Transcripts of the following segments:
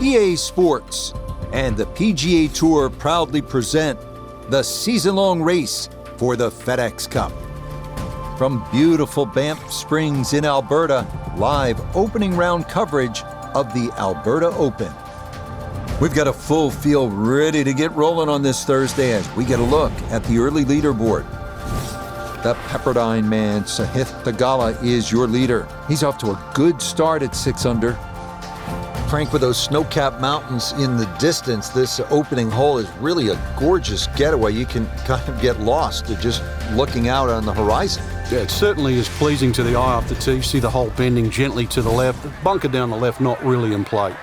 EA Sports and the PGA Tour proudly present the season-long race for the FedEx Cup. From beautiful Banff Springs in Alberta, live opening round coverage of the Alberta Open. We've got a full field ready to get rolling on this Thursday as we get a look at the early leaderboard. The Pepperdine man, Sahith Theegala, is your leader. He's off to a good start at 6 under. Frank, with those snow-capped mountains in the distance, this opening hole is really a gorgeous getaway. You can kind of get lost just looking out on the horizon. Yeah, it certainly is pleasing to the eye off the tee. You see the hole bending gently to the left. The bunker down the left, not really in play.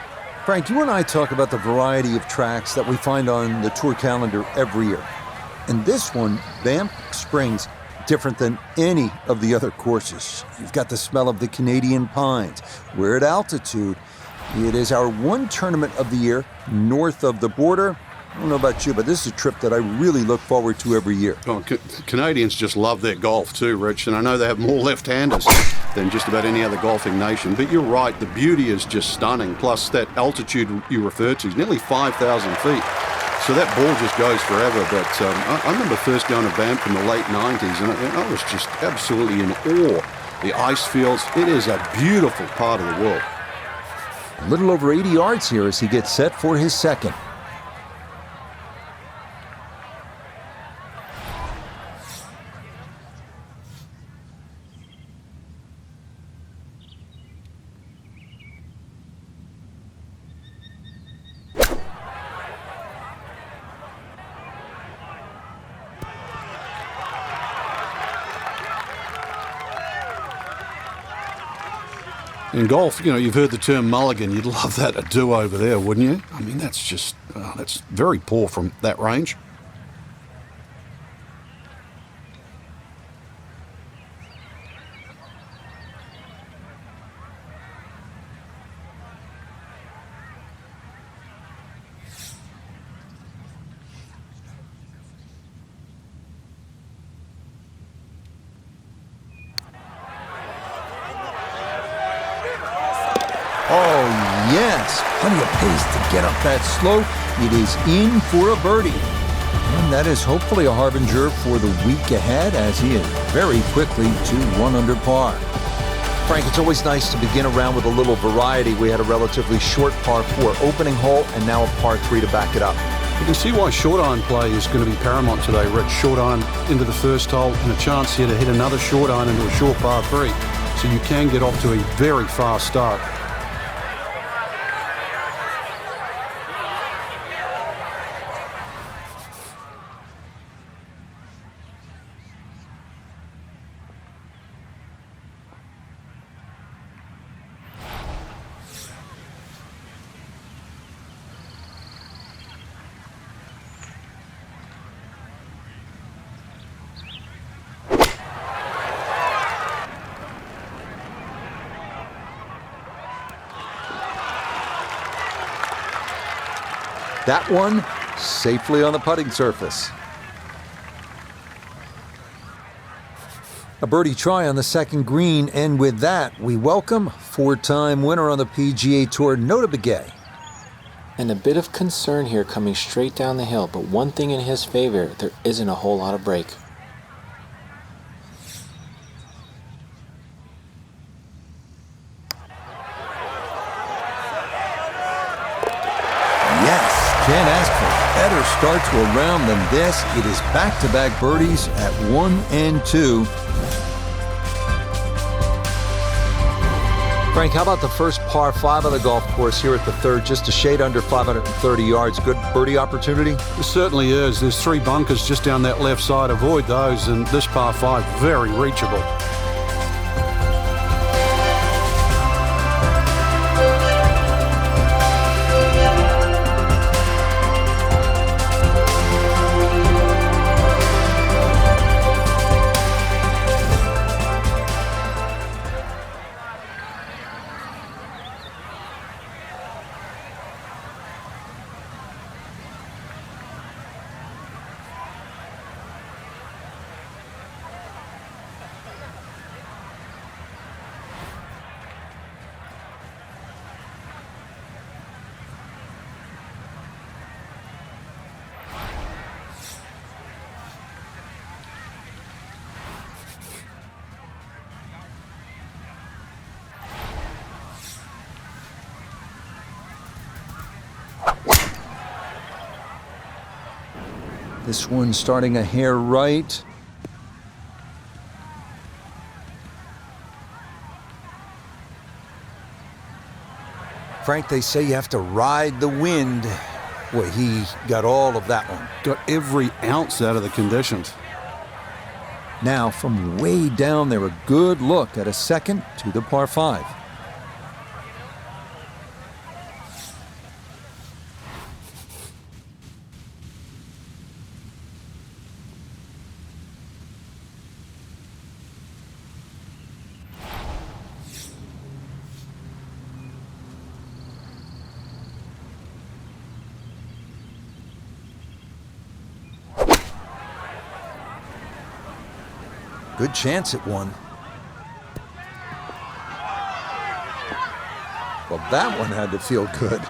Frank, you and I talk about the variety of tracks that we find on the tour calendar every year. And this one, Banff Springs, different than any of the other courses. You've got the smell of the Canadian pines. We're at altitude. It is our one tournament of the year north of the border. I don't know about you, but this is a trip that I really look forward to every year. Oh, Canadians just love their golf too, Rich, and I know they have more left-handers than just about any other golfing nation, but you're right, the beauty is just stunning, plus that altitude you referred to is nearly 5,000 feet. So that ball just goes forever, but I remember first going to Banff in the late 90s, and I was just absolutely in awe. The ice fields, it is a beautiful part of the world. A little over 80 yards here as he gets set for his second. In golf, you know, you've heard the term mulligan. You'd love that, a do-over there, wouldn't you? I mean, that's just, that's very poor from that range. Oh, yes. Plenty of pace to get up that slope. It is in for a birdie. And that is hopefully a harbinger for the week ahead as he is very quickly to 1 under par. Frank, it's always nice to begin a round with a little variety. We had a relatively short par 4 opening hole and now a par 3 to back it up. You can see why short iron play is going to be paramount today, Rich. Short iron into the first hole and a chance here to hit another short iron into a short par 3. So you can get off to a very fast start. That one safely on the putting surface. A birdie try on the second green, and with that, we welcome 4-time winner on the PGA Tour, Nota Begay. And a bit of concern here coming straight down the hill, but one thing in his favor, there isn't a whole lot of break. Can't ask for a better start to a round than this. It is back-to-back birdies at 1 and 2. Frank, how about the first par 5 of the golf course here at the third, just a shade under 530 yards. Good birdie opportunity? It certainly is. There's 3 bunkers just down that left side. Avoid those, and this par 5, very reachable. This one starting a hair right. Frank, they say you have to ride the wind. Boy, he got all of that one. Got every ounce out of the conditions. Now, from way down there, a good look at a second to the par 5. Good chance at one. Well, that one had to feel good.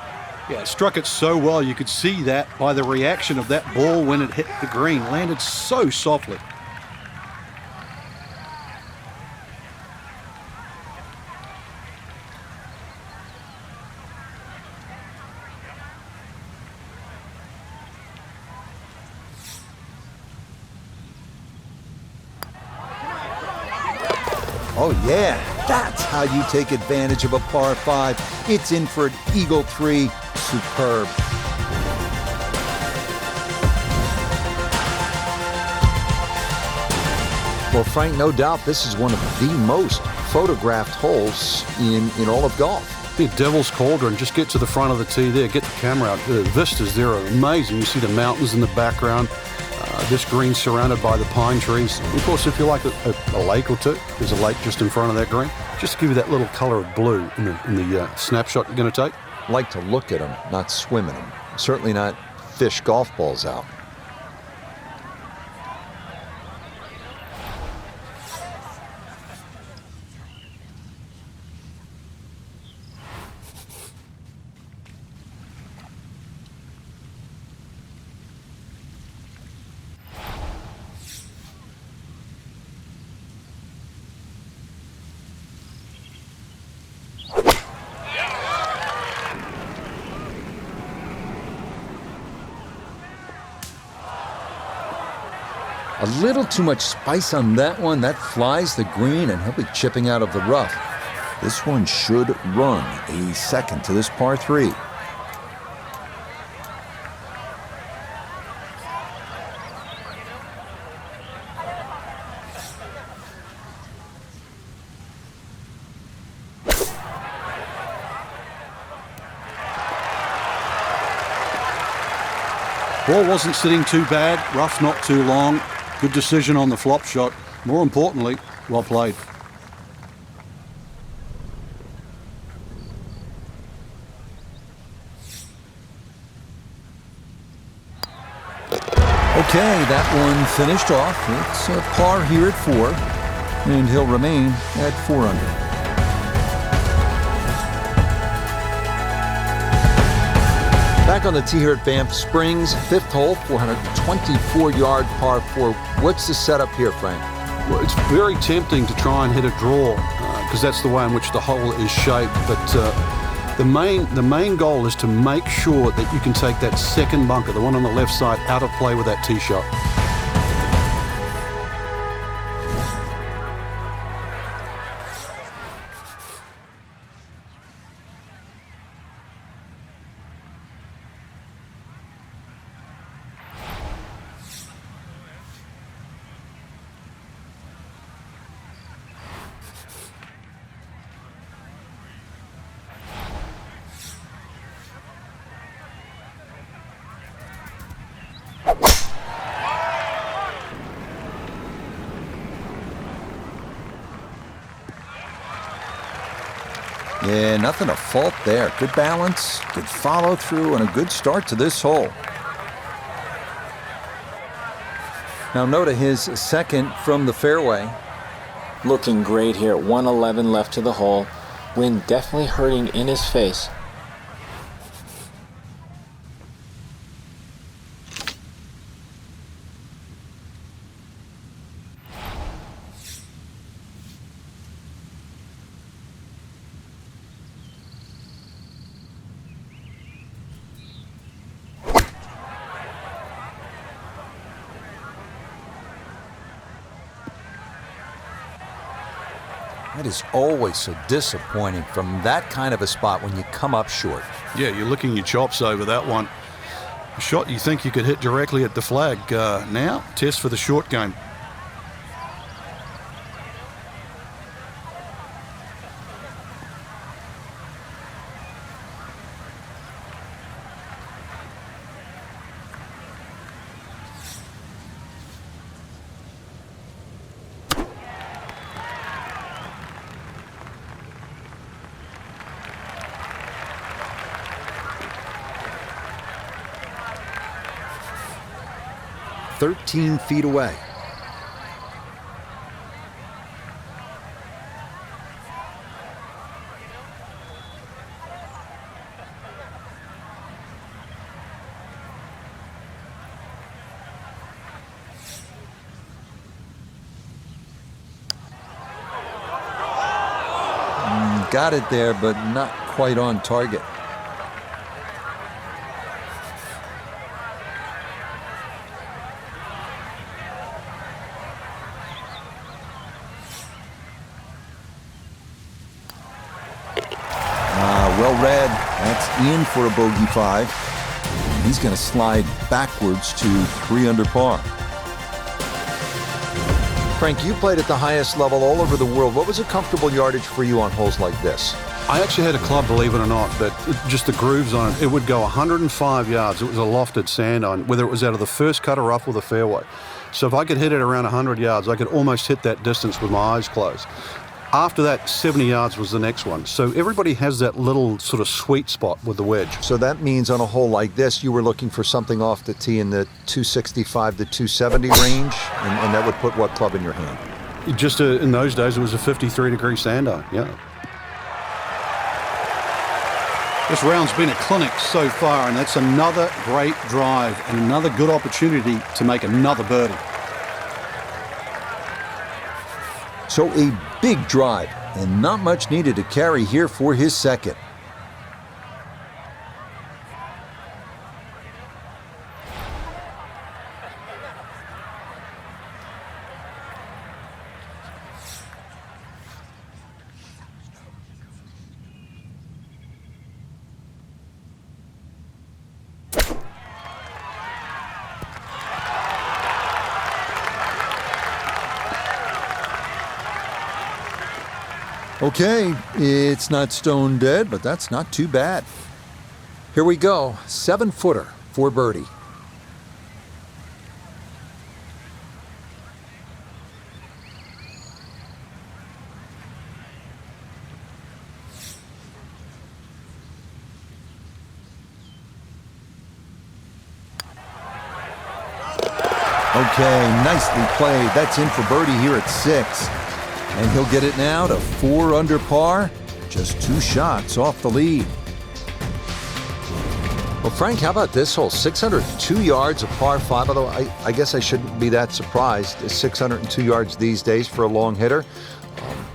Yeah, it struck it so well. You could see that by the reaction of that ball when it hit the green. Landed so softly. Oh yeah, that's how you take advantage of a par 5. It's in for an eagle 3. Superb. Well, Frank, no doubt this is one of the most photographed holes in all of golf. The Devil's Cauldron, just get to the front of the tee there, get the camera out. The vistas there are amazing. You see the mountains in the background. This green surrounded by the pine trees. Of course, if you like a lake or two, there's a lake just in front of that green. Just to give you that little color of blue in the snapshot you're going to take. Like to look at them, not swim in them. Certainly not fish golf balls out. A little too much spice on that one. That flies the green, and he'll be chipping out of the rough. This one should run a second to this par 3. Ball wasn't sitting too bad, rough not too long. Good decision on the flop shot. More importantly, well played. Okay, that one finished off. It's a par here at 4, and he'll remain at 4 under. Back on the tee here at Banff Springs, 5th hole, 424-yard par 4. What's the setup here, Frank? Well, it's very tempting to try and hit a draw because that's the way in which the hole is shaped. But the main goal is to make sure that you can take that second bunker, the one on the left side, out of play with that tee shot. Yeah, nothing to fault there. Good balance, good follow through, and a good start to this hole. Now Noda, his second from the fairway. Looking great here at 111 left to the hole. Wind definitely hurting in his face. That is always so disappointing from that kind of a spot when you come up short. Yeah, you're licking your chops over that one. A shot you think you could hit directly at the flag. Now, test for the short game. "13 feet away." Got it there, but not quite on target. Well read. That's in for a bogey 5. He's going to slide backwards to 3 under par. Frank, you played at the highest level all over the world. What was a comfortable yardage for you on holes like this? I actually had a club, believe it or not, that just the grooves on it, it would go 105 yards. It was a lofted sand iron, whether it was out of the first cut or up or the fairway. So if I could hit it around 100 yards, I could almost hit that distance with my eyes closed. After that, 70 yards was the next one. So everybody has that little sort of sweet spot with the wedge. So that means on a hole like this, you were looking for something off the tee in the 265 to 270 range, and that would put what club in your hand? Just in those days, it was a 53-degree sand iron, yeah. This round's been a clinic so far, and that's another great drive and another good opportunity to make another birdie. So a big drive, and not much needed to carry here for his second. Okay, it's not stone dead, but that's not too bad. Here we go, 7-footer for birdie. Okay, nicely played. That's in for birdie here at 6. And he'll get it now to 4 under par, just 2 shots off the lead. Well, Frank, how about this hole? 602 yards, a par 5, although I guess I shouldn't be that surprised. 602 yards these days for a long hitter.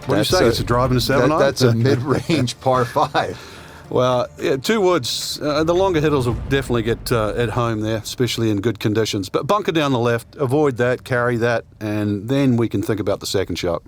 What do you say? It's a drive and a 7-iron? That's a mid-range par 5. Well, yeah, 2 woods. The longer hitters will definitely get at home there, especially in good conditions. But bunker down the left, avoid that, carry that, and then we can think about the second shot.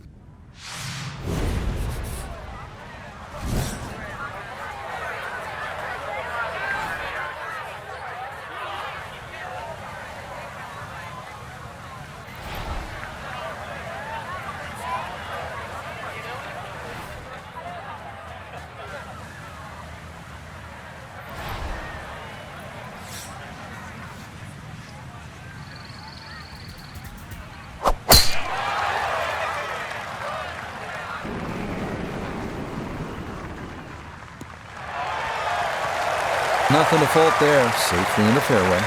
Nothing to fault there, safely in the fairway.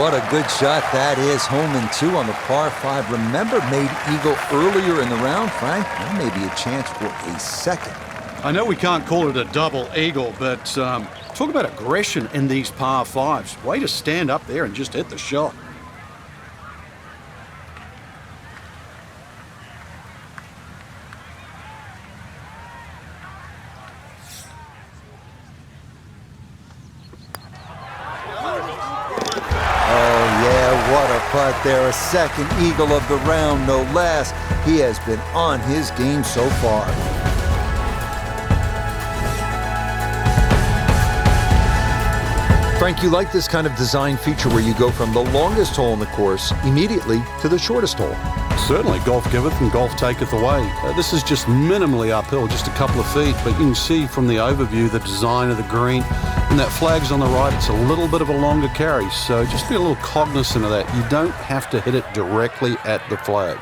what a good shot that is. Home and 2 on the par 5. Remember, made eagle earlier in the round, Frank? There may be a chance for a second. I know we can't call it a double eagle, but talk about aggression in these par 5s. Way to stand up there and just hit the shot. What a putt there, a second eagle of the round, no less. He has been on his game so far. Frank, you like this kind of design feature where you go from the longest hole in the course immediately to the shortest hole. Certainly, golf giveth and golf taketh away. This is just minimally uphill, just a couple of feet, but you can see from the overview the design of the green. And that flag's on the right, it's a little bit of a longer carry, so just be a little cognizant of that. You don't have to hit it directly at the flag.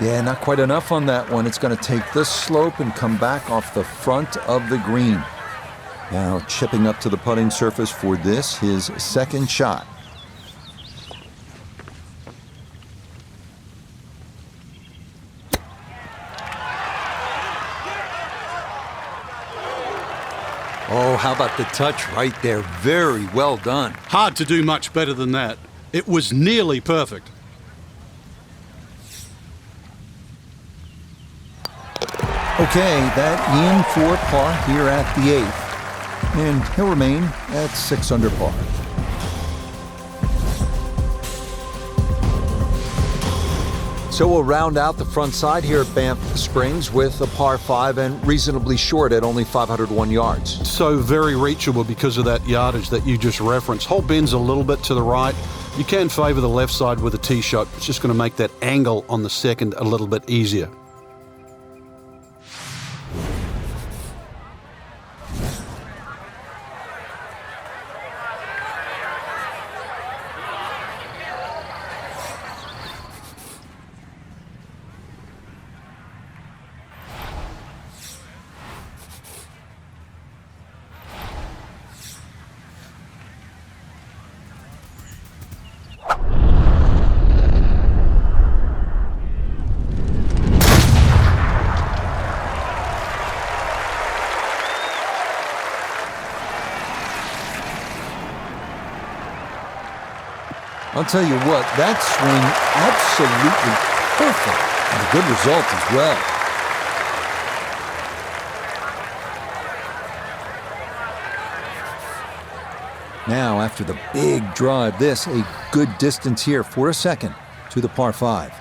Yeah, not quite enough on that one. It's going to take this slope and come back off the front of the green. Now chipping up to the putting surface for this, his second shot. Oh, how about the touch right there? Very well done. Hard to do much better than that. It was nearly perfect. Okay, that in for par here at the 8th. And he'll remain at 6 under par. So we'll round out the front side here at Banff Springs with a par 5 and reasonably short at only 501 yards. So very reachable because of that yardage that you just referenced. Hole bends a little bit to the right. You can favor the left side with a tee shot. It's just going to make that angle on the second a little bit easier. I'll tell you what, that swing absolutely perfect and a good result as well. Now, after the big drive, this a good distance here for a second to the par 5.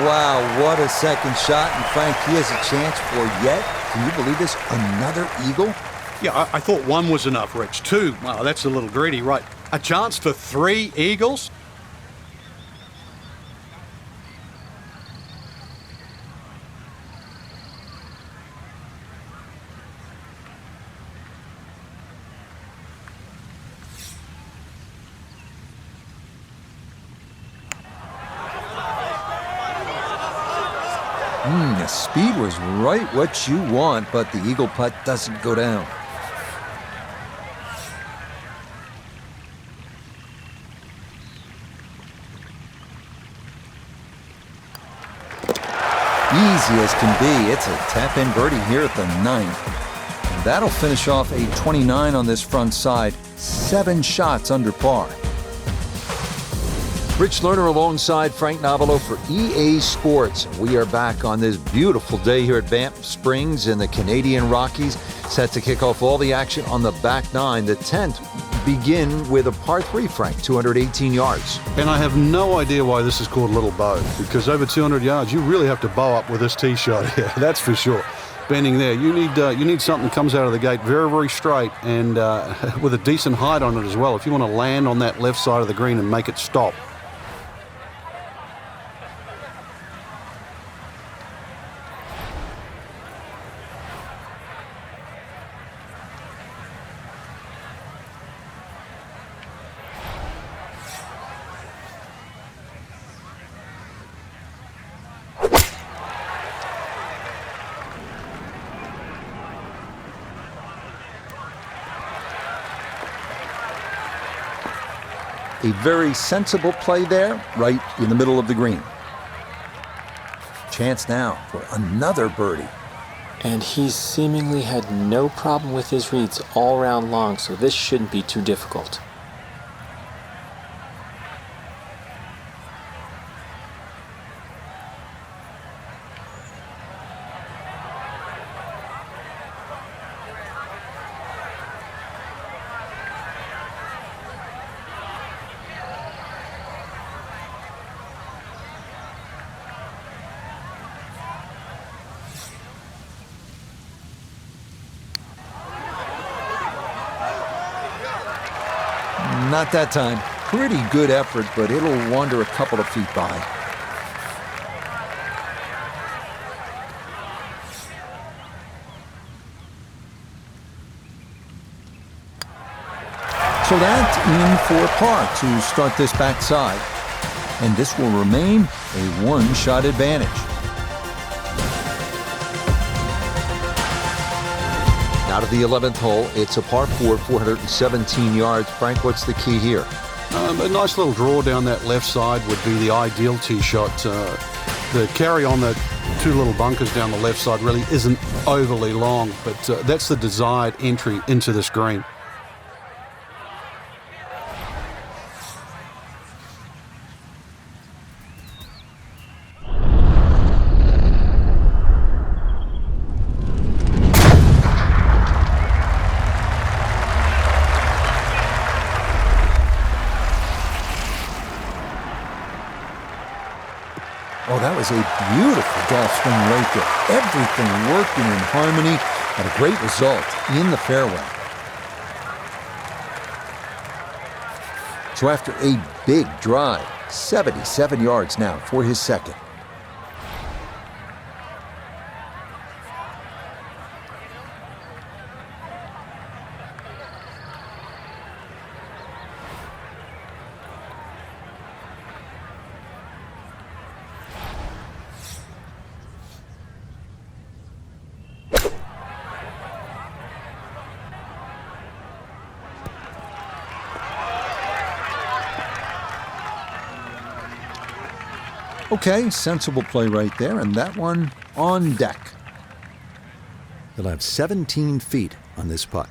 Wow, what a second shot. And Frank, he has a chance for yet, can you believe this, another eagle? Yeah, I thought one was enough, Rich. 2, wow, that's a little greedy, right? A chance for 3 eagles? The speed was right what you want, but the eagle putt doesn't go down. Easy as can be. It's a tap-in birdie here at the 9th. And that'll finish off a 29 on this front side, 7 shots under par. Rich Lerner alongside Frank Novello for EA Sports. We are back on this beautiful day here at Banff Springs in the Canadian Rockies, set to kick off all the action on the back nine. The 10th begin with a par 3, Frank, 218 yards. And I have no idea why this is called Little Bow, because over 200 yards, you really have to bow up with this tee shot here, that's for sure. Bending there, you need something that comes out of the gate very, very straight and with a decent height on it as well, if you want to land on that left side of the green and make it stop. A very sensible play there, right in the middle of the green. Chance now for another birdie. And he's seemingly had no problem with his reads all round long, so this shouldn't be too difficult. Not that time. Pretty good effort, but it'll wander a couple of feet by. So that's in for par to start this backside. And this will remain a one-shot advantage. Out of the 11th hole, it's a par 4, 417 yards. Frank, what's the key here? A nice little draw down that left side would be the ideal tee shot. The carry on the two little bunkers down the left side really isn't overly long, but that's the desired entry into this green. Oh, that was a beautiful golf swing right there. Everything working in harmony and a great result in the fairway. So after a big drive, 77 yards now for his second. Okay, sensible play right there, and that one on deck. He'll have 17 feet on this putt.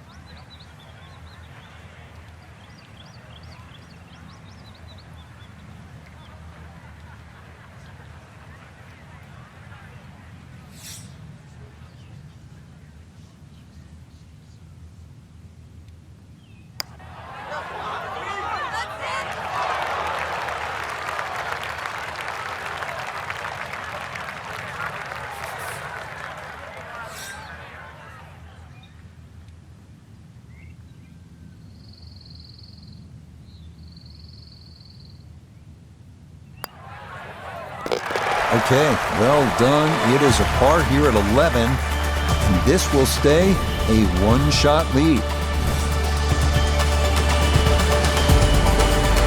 Okay, well done. It is a par here at 11, and this will stay a one-shot lead.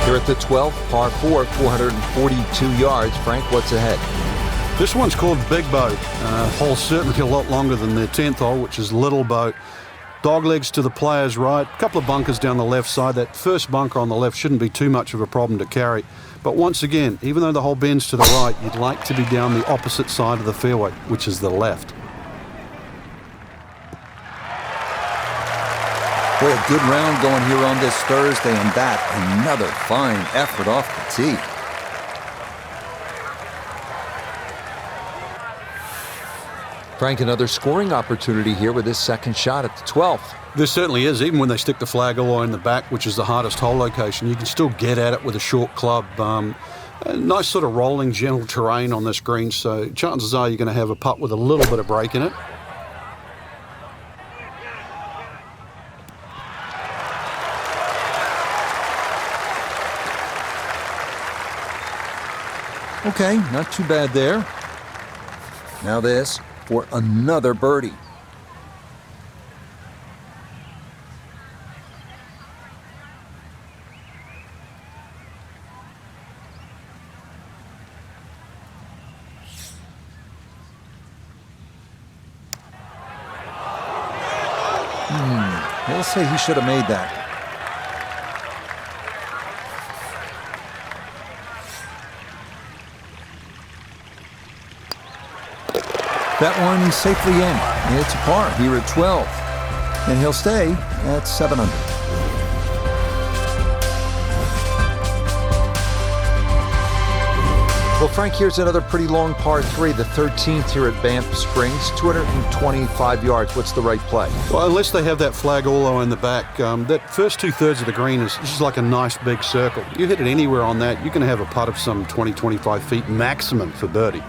Here at the 12th, par 4, 442 yards. Frank, what's ahead? This one's called Big Boat. Hole certainly a lot longer than the 10th hole, which is Little Boat. Dog legs to the player's right, a couple of bunkers down the left side. That first bunker on the left shouldn't be too much of a problem to carry. But once again, even though the hole bends to the right, you'd like to be down the opposite side of the fairway, which is the left. Boy, a good round going here on this Thursday, and that another fine effort off the tee. Frank, another scoring opportunity here with his second shot at the 12th. There certainly is. Even when they stick the flag all the way in the back, which is the hardest hole location, you can still get at it with a short club. A nice sort of rolling, gentle terrain on this green, so chances are you're going to have a putt with a little bit of break in it. Okay, not too bad there. Now this for another birdie. He'll say he should have made that. That one safely in. It's a par here at 12. And he'll stay at 7 under. Well, Frank, here's another pretty long par 3, the 13th here at Banff Springs, 225 yards. What's the right play? Well, unless they have that flag all the way in the back, that first 2/3 of the green is just like a nice big circle. You hit it anywhere on that, you can have a putt of some 20, 25 feet maximum for birdie.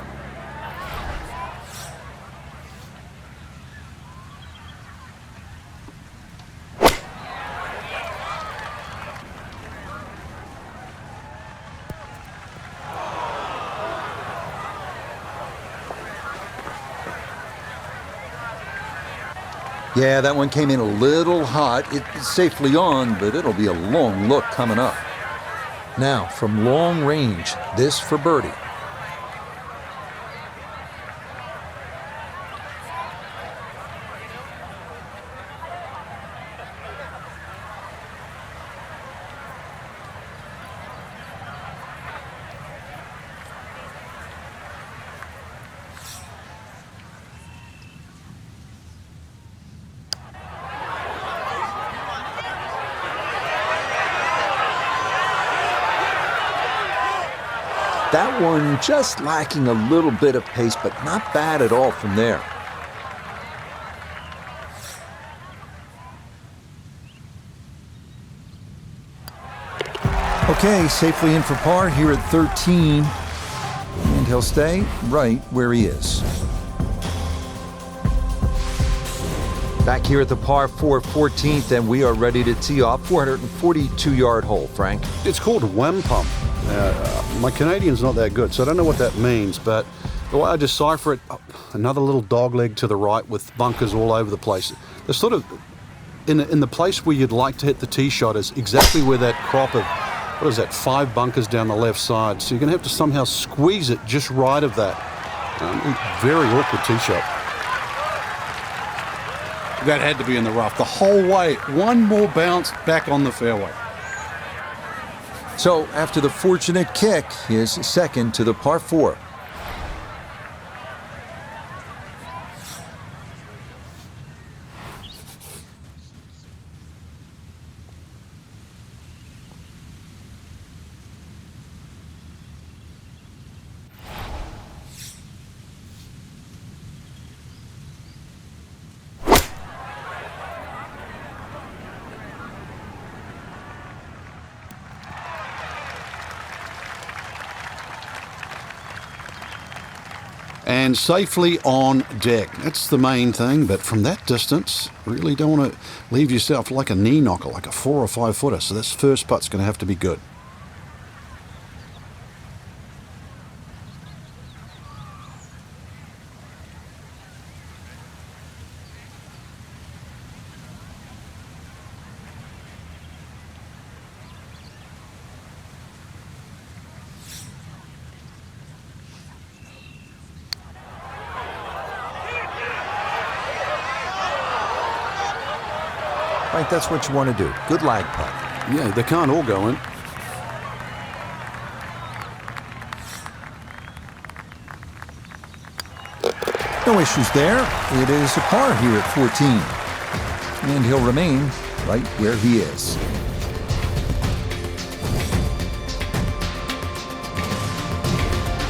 Yeah, that one came in a little hot. It's safely on, but it'll be a long look coming up. Now, from long range, this for birdie. That one just lacking a little bit of pace, but not bad at all from there. Okay, safely in for par here at 13. And he'll stay right where he is. Back here at the par 4 14th, and we are ready to tee off. 442-yard hole, Frank. It's called wampum. My Canadian's not that good, so I don't know what that means, but the way I decipher it, another little dog leg to the right with bunkers all over the place. They're sort of in the place where you'd like to hit the tee shot is exactly where that crop of, what is that, 5 bunkers down the left side. So you're going to have to somehow squeeze it just right of that. Very awkward tee shot. That had to be in the rough the whole way. One more bounce back on the fairway. So after the fortunate kick, his second to the par 4. And safely on deck. That's the main thing, but from that distance, really don't want to leave yourself like a knee knocker, like a 4 or 5 footer. So this first putt's going to have to be good. Right, that's what you want to do. Good lag putt. Yeah, they can't all go in. No issues there. It is a par here at 14. And he'll remain right where he is.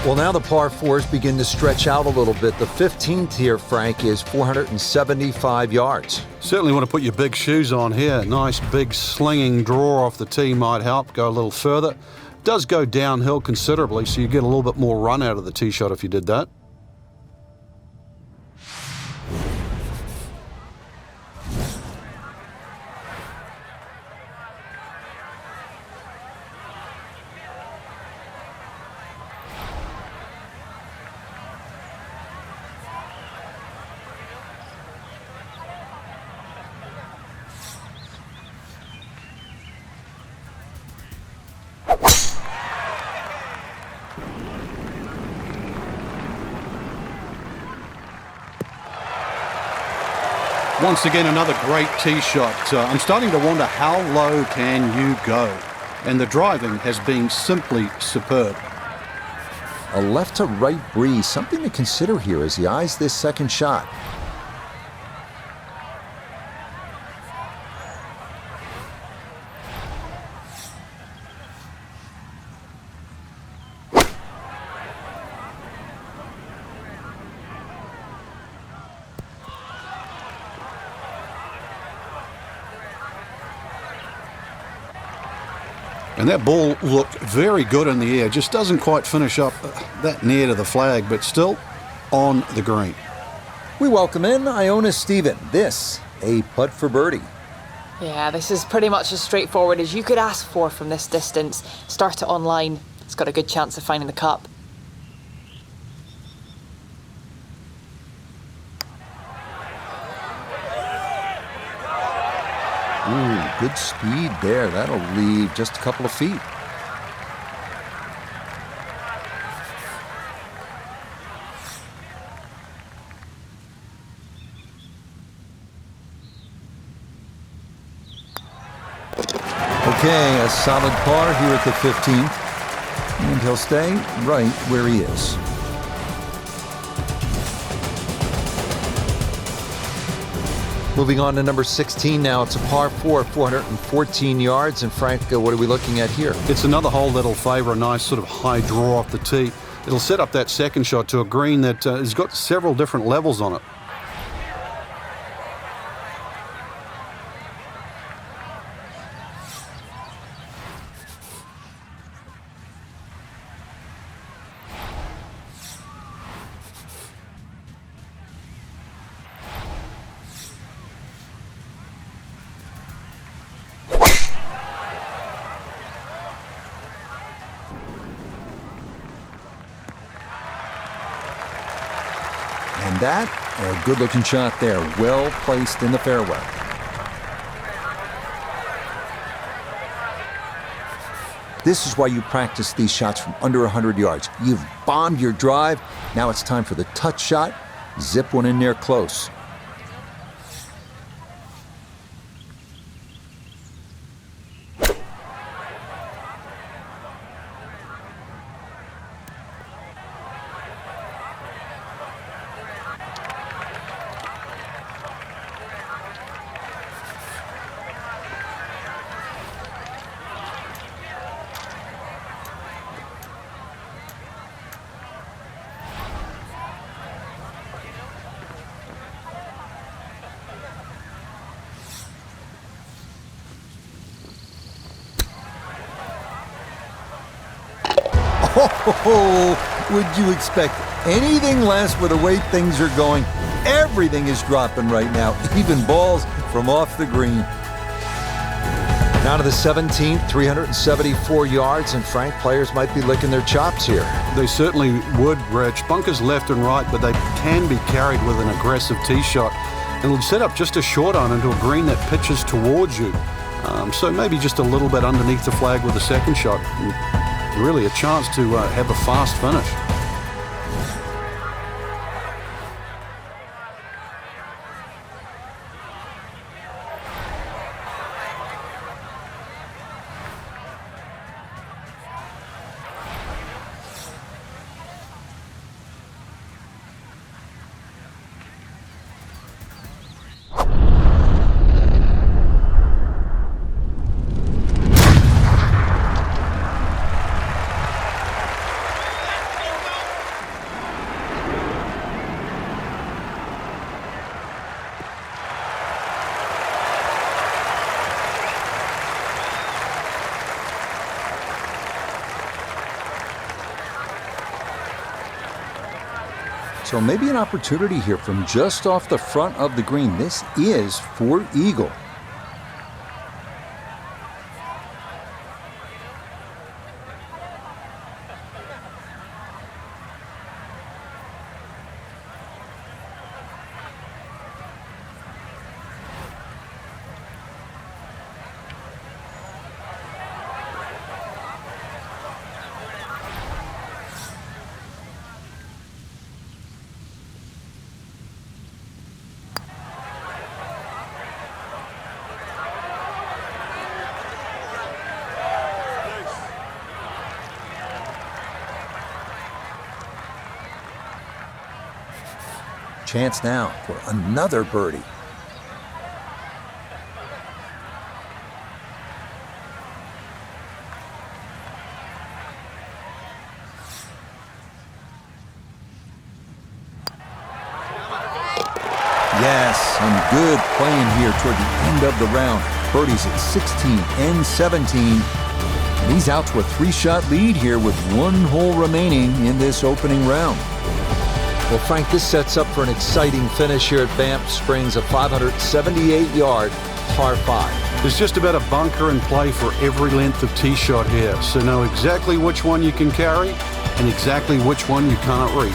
Well, now the par fours begin to stretch out a little bit. The 15th here, Frank, is 475 yards. Certainly want to put your big shoes on here. Nice big slinging draw off the tee might help go a little further. Does go downhill considerably, so you get a little bit more run out of the tee shot if you did that. Once again, another great tee shot. I'm starting to wonder how low can you go? And the driving has been simply superb. A left to right breeze, something to consider here as he eyes this second shot. And that ball looked very good in the air. Just doesn't quite finish up that near to the flag, but still on the green. We welcome in Iona Stephen. This, a putt for birdie. Yeah, this is pretty much as straightforward as you could ask for from this distance. Start it online. It's got a good chance of finding the cup. Ooh, good speed there. That'll leave just a couple of feet. Okay, a solid par here at the 15th. And he'll stay right where he is. Moving on to number 16 now. It's a par 4, 414 yards. And Frank, what are we looking at here? It's another hole that'll favour a nice sort of high draw off the tee. It'll set up that second shot to a green that has got several different levels on it. And that, a good-looking shot there, well placed in the fairway. This is why you practice these shots from under 100 yards. You've bombed your drive. Now it's time for the touch shot. Zip one in there close. Oh, would you expect anything less with the way things are going? Everything is dropping right now, even balls from off the green. Now to the 17th, 374 yards, and Frank, players might be licking their chops here. They certainly would, Rich. Bunkers left and right, but they can be carried with an aggressive tee shot. And it'll set up just a short iron into a green that pitches towards you. So maybe just a little bit underneath the flag with a second shot. Really a chance to have a fast finish. So maybe an opportunity here from just off the front of the green. This is for eagle. Chance now for another birdie. Yes, some good playing here toward the end of the round. Birdies at 16 and 17. And he's out to a 3-shot lead here with 1 hole remaining in this opening round. Well, Frank, this sets up for an exciting finish here at Banff Springs, a 578-yard par 5. There's just about a bunker in play for every length of tee shot here, so know exactly which one you can carry and exactly which one you can't reach.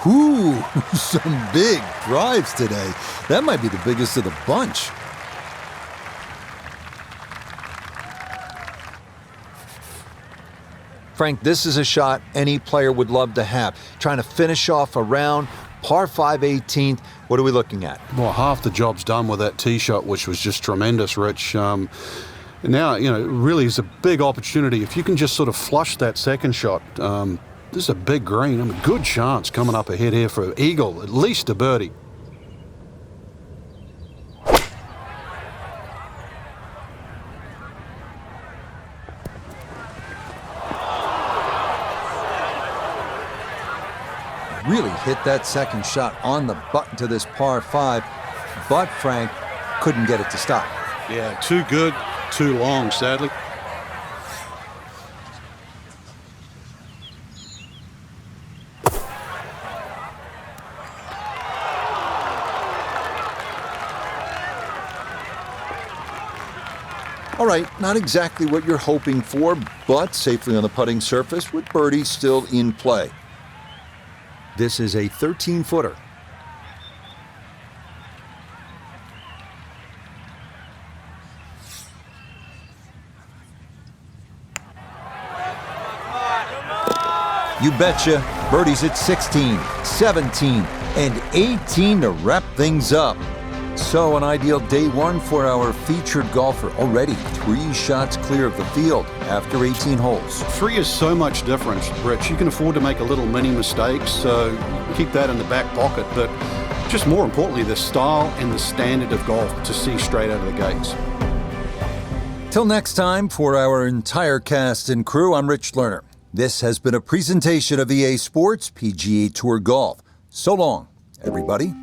Ooh, some big drives today. That might be the biggest of the bunch. Frank, this is a shot any player would love to have. Trying to finish off a round, par 5 18th. What are we looking at? Well, half the job's done with that tee shot, which was just tremendous, Rich. Now, really is a big opportunity. If you can just sort of flush that second shot, this is a big green. A good chance coming up ahead here for eagle, at least a birdie. Really hit that second shot on the button to this par 5, but Frank couldn't get it to stop. Yeah, too good, too long, sadly. All right, not exactly what you're hoping for, but safely on the putting surface with birdie still in play. This is a 13-footer. You betcha. Birdies at 16, 17, and 18 to wrap things up. So an ideal day one for our featured golfer. Already 3 shots clear of the field after 18 holes. 3 is so much different, Rich. You can afford to make a little mini mistakes, so keep that in the back pocket. But just more importantly, the style and the standard of golf to see straight out of the gates. Till next time, for our entire cast and crew, I'm Rich Lerner. This has been a presentation of EA Sports PGA Tour Golf. So long, everybody.